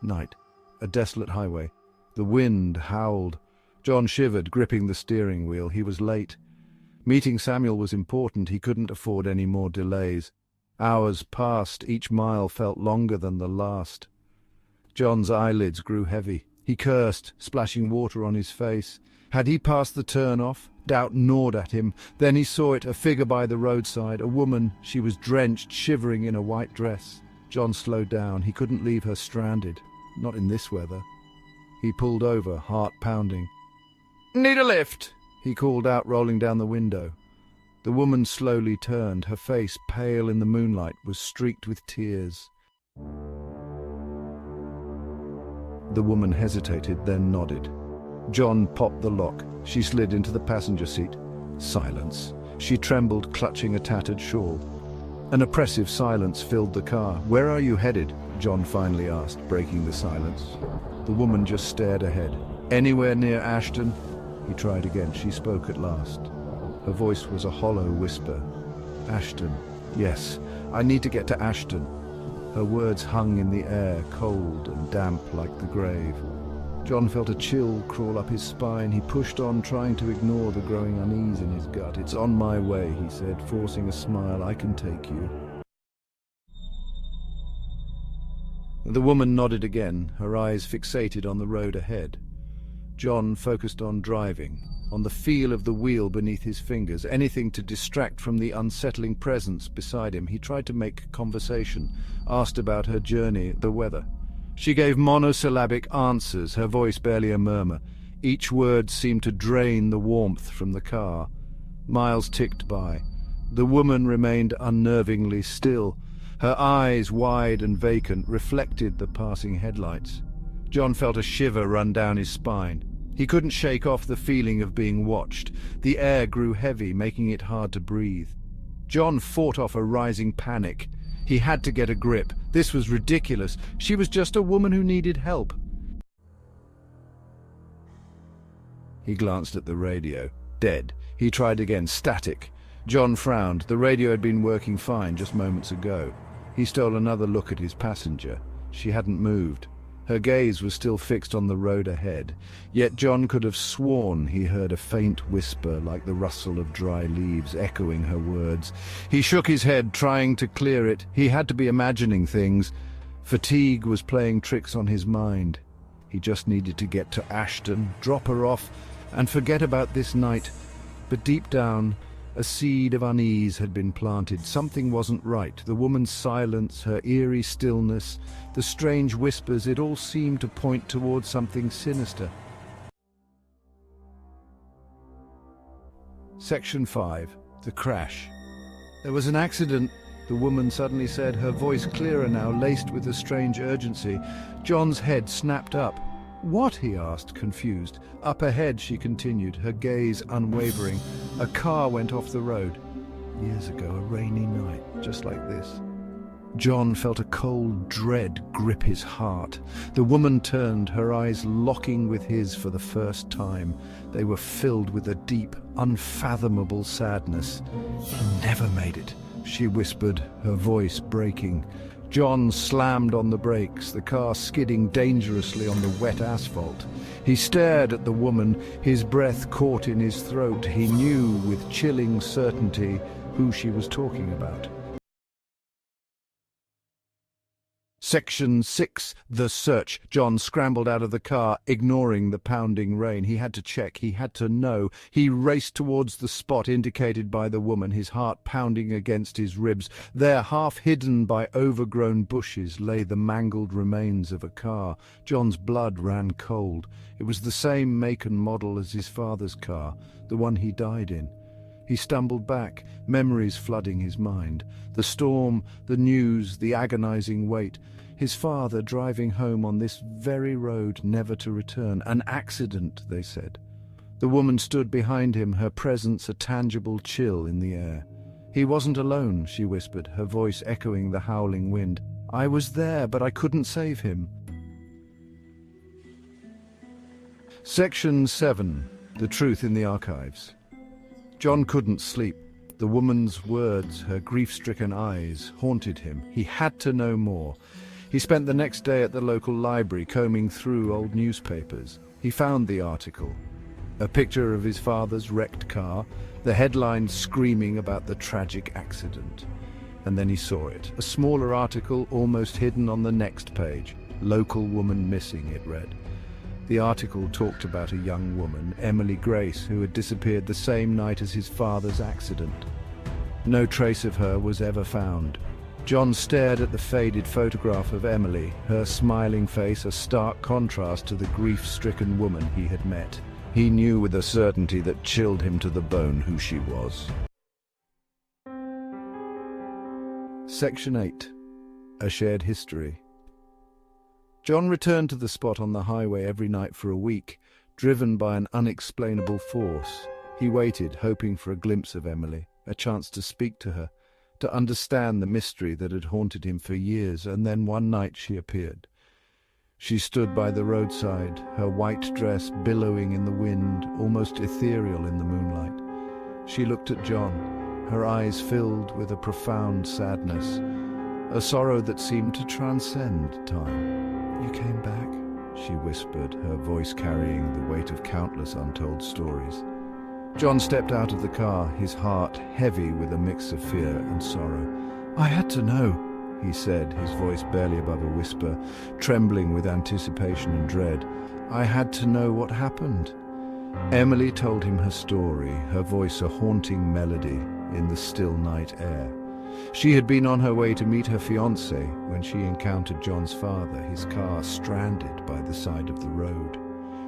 Night. A desolate highway. The wind howled. John shivered, gripping the steering wheel. He was late. Meeting Samuel was important. He couldn't afford any more delays. Hours passed. Each mile felt longer than the last. John's eyelids grew heavy. He cursed, splashing water on his face. Had he passed the turn-off? Doubt gnawed at him. Then he saw it, a figure by the roadside, a woman. She was drenched, shivering in a white dress. John slowed down. He couldn't leave her stranded. Not in this weather. He pulled over, heart pounding. "Need a lift?" he called out, rolling down the window. The woman slowly turned. Her face, pale in the moonlight, was streaked with tears. The woman hesitated, then nodded. John popped the lock. She slid into the passenger seat. Silence. She trembled, clutching a tattered shawl. An oppressive silence filled the car. "Where are you headed?" John finally asked, breaking the silence. The woman just stared ahead. "Anywhere near Ashton?" He tried again. She spoke at last. Her voice was a hollow whisper. "Ashton. Yes, I need to get to Ashton." Her words hung in the air, cold and damp like the grave. John felt a chill crawl up his spine. He pushed on, trying to ignore the growing unease in his gut. "It's on my way," he said, forcing a smile. "I can take you." The woman nodded again, her eyes fixated on the road ahead. John focused on driving, on the feel of the wheel beneath his fingers, anything to distract from the unsettling presence beside him. He tried to make conversation, asked about her journey, the weather. She gave monosyllabic answers, her voice barely a murmur. Each word seemed to drain the warmth from the car. Miles ticked by. The woman remained unnervingly still. Her eyes, wide and vacant, reflected the passing headlights. John felt a shiver run down his spine. He couldn't shake off the feeling of being watched. The air grew heavy, making it hard to breathe. John fought off a rising panic. He had to get a grip. This was ridiculous. She was just a woman who needed help. He glanced at the radio. Dead. He tried again. Static. John frowned. The radio had been working fine just moments ago. He stole another look at his passenger. She hadn't moved. Her gaze was still fixed on the road ahead. Yet John could have sworn he heard a faint whisper like the rustle of dry leaves echoing her words. He shook his head, trying to clear it. He had to be imagining things. Fatigue was playing tricks on his mind. He just needed to get to Ashton, drop her off, and forget about this night. But deep down, a seed of unease had been planted. Something wasn't right. The woman's silence, her eerie stillness, the strange whispers, it all seemed to point towards something sinister. Section 5. The crash. "There was an accident," the woman suddenly said, her voice clearer now, laced with a strange urgency. John's head snapped up. "What?" he asked, confused. Up ahead, she continued, her gaze unwavering. A car went off the road. Years ago, a rainy night, just like this. John felt a cold dread grip his heart. The woman turned, her eyes locking with his for the first time. They were filled with a deep, unfathomable sadness. "You never made it," she whispered, her voice breaking. John slammed on the brakes, the car skidding dangerously on the wet asphalt. He stared at the woman, his breath caught in his throat. He knew with chilling certainty who she was talking about. Section 6. The search. John scrambled out of the car, ignoring the pounding rain. He had to check. He had to know. He raced towards the spot indicated by the woman, his heart pounding against his ribs. There, half hidden by overgrown bushes, lay the mangled remains of a car. John's blood ran cold. It was the same make and model as his father's car, the one he died in. He stumbled back, memories flooding his mind. The storm, the news, the agonizing wait. His father driving home on this very road, never to return. An accident, they said. The woman stood behind him, her presence a tangible chill in the air. "He wasn't alone," she whispered, her voice echoing the howling wind. "I was there, but I couldn't save him." Section 7. The truth in the archives. John couldn't sleep. The woman's words, her grief-stricken eyes, haunted him. He had to know more. He spent the next day at the local library combing through old newspapers. He found the article. A picture of his father's wrecked car, the headline screaming about the tragic accident. And then he saw it. A smaller article almost hidden on the next page. "Local woman missing," it read. The article talked about a young woman, Emily Grace, who had disappeared the same night as his father's accident. No trace of her was ever found. John stared at the faded photograph of Emily, her smiling face a stark contrast to the grief-stricken woman he had met. He knew with a certainty that chilled him to the bone who she was. Section 8. A Shared History. John returned to the spot on the highway every night for a week, driven by an unexplainable force. He waited, hoping for a glimpse of Emily, a chance to speak to her, to understand the mystery that had haunted him for years, and then one night she appeared. She stood by the roadside, her white dress billowing in the wind, almost ethereal in the moonlight. She looked at John, her eyes filled with a profound sadness, a sorrow that seemed to transcend time. "You came back," she whispered, her voice carrying the weight of countless untold stories. John stepped out of the car, his heart heavy with a mix of fear and sorrow. "I had to know," he said, his voice barely above a whisper, trembling with anticipation and dread. "I had to know what happened." Emily told him her story, her voice a haunting melody in the still night air. She had been on her way to meet her fiancé when she encountered John's father, his car stranded by the side of the road.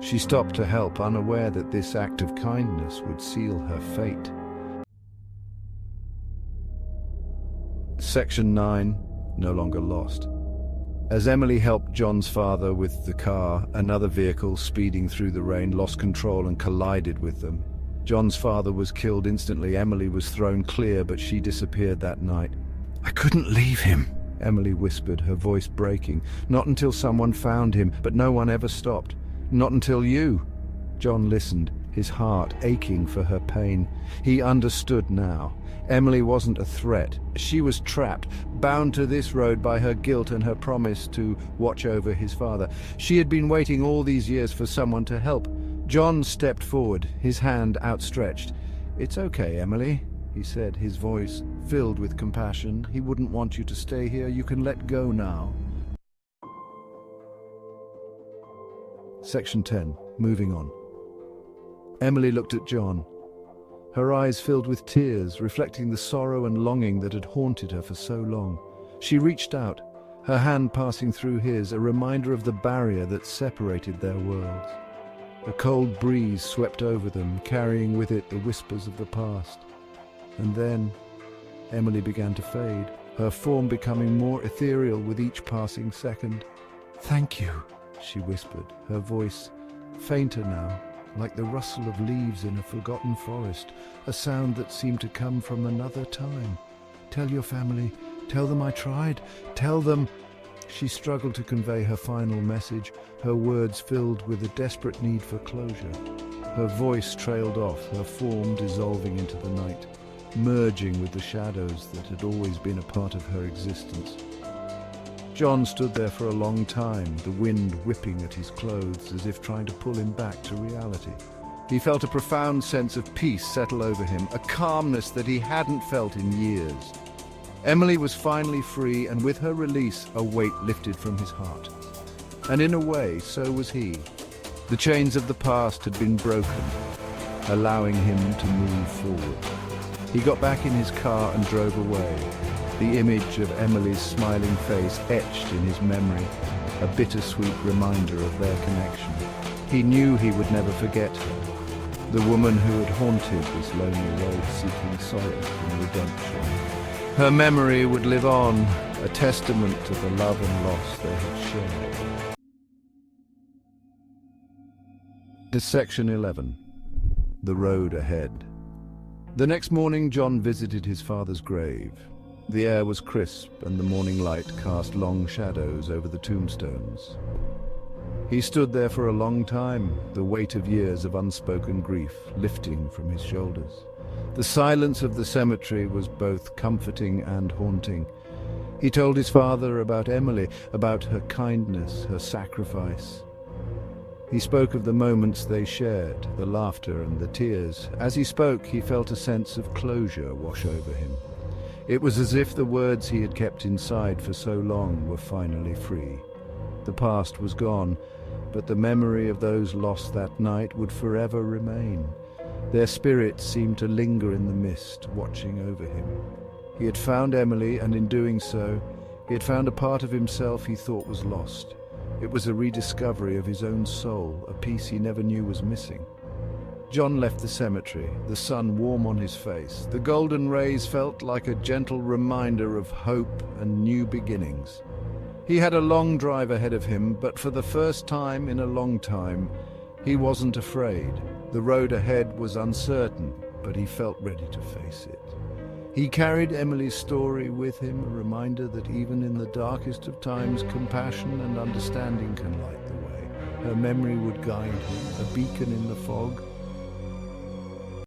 She stopped to help, unaware that this act of kindness would seal her fate. Section 9. No longer lost. As Emily helped John's father with the car, another vehicle speeding through the rain lost control and collided with them. John's father was killed instantly. Emily was thrown clear, but she disappeared that night. "I couldn't leave him," Emily whispered, her voice breaking. "Not until someone found him, but no one ever stopped. Not until you." John listened, his heart aching for her pain. He understood now. Emily wasn't a threat. She was trapped, bound to this road by her guilt and her promise to watch over his father. She had been waiting all these years for someone to help. John stepped forward, his hand outstretched. "It's okay, Emily," he said, his voice filled with compassion. "He wouldn't want you to stay here. You can let go now." Section 10. Moving on. Emily looked at John, her eyes filled with tears, reflecting the sorrow and longing that had haunted her for so long. She reached out, her hand passing through his, a reminder of the barrier that separated their worlds. A cold breeze swept over them, carrying with it the whispers of the past. And then Emily began to fade, her form becoming more ethereal with each passing second. "Thank you," she whispered, her voice fainter now, like the rustle of leaves in a forgotten forest, a sound that seemed to come from another time. "Tell your family, tell them I tried, tell them—" She struggled to convey her final message, her words filled with a desperate need for closure. Her voice trailed off, her form dissolving into the night, merging with the shadows that had always been a part of her existence. John stood there for a long time, the wind whipping at his clothes as if trying to pull him back to reality. He felt a profound sense of peace settle over him, a calmness that he hadn't felt in years. Emily was finally free, and with her release, a weight lifted from his heart. And in a way, so was he. The chains of the past had been broken, allowing him to move forward. He got back in his car and drove away, the image of Emily's smiling face etched in his memory, a bittersweet reminder of their connection. He knew he would never forget her, the woman who had haunted this lonely road seeking solace and redemption. Her memory would live on, a testament to the love and loss they had shared. To Section 11. The Road Ahead. The next morning, John visited his father's grave. The air was crisp, and the morning light cast long shadows over the tombstones. He stood there for a long time, the weight of years of unspoken grief lifting from his shoulders. The silence of the cemetery was both comforting and haunting. He told his father about Emily, about her kindness, her sacrifice. He spoke of the moments they shared, the laughter and the tears. As he spoke, he felt a sense of closure wash over him. It was as if the words he had kept inside for so long were finally free. The past was gone, but the memory of those lost that night would forever remain. Their spirits seemed to linger in the mist, watching over him. He had found Emily, and in doing so, he had found a part of himself he thought was lost. It was a rediscovery of his own soul, a piece he never knew was missing. John left the cemetery, the sun warm on his face. The golden rays felt like a gentle reminder of hope and new beginnings. He had a long drive ahead of him, but for the first time in a long time, he wasn't afraid. The road ahead was uncertain, but he felt ready to face it. He carried Emily's story with him, a reminder that even in the darkest of times, compassion and understanding can light the way. Her memory would guide him, a beacon in the fog,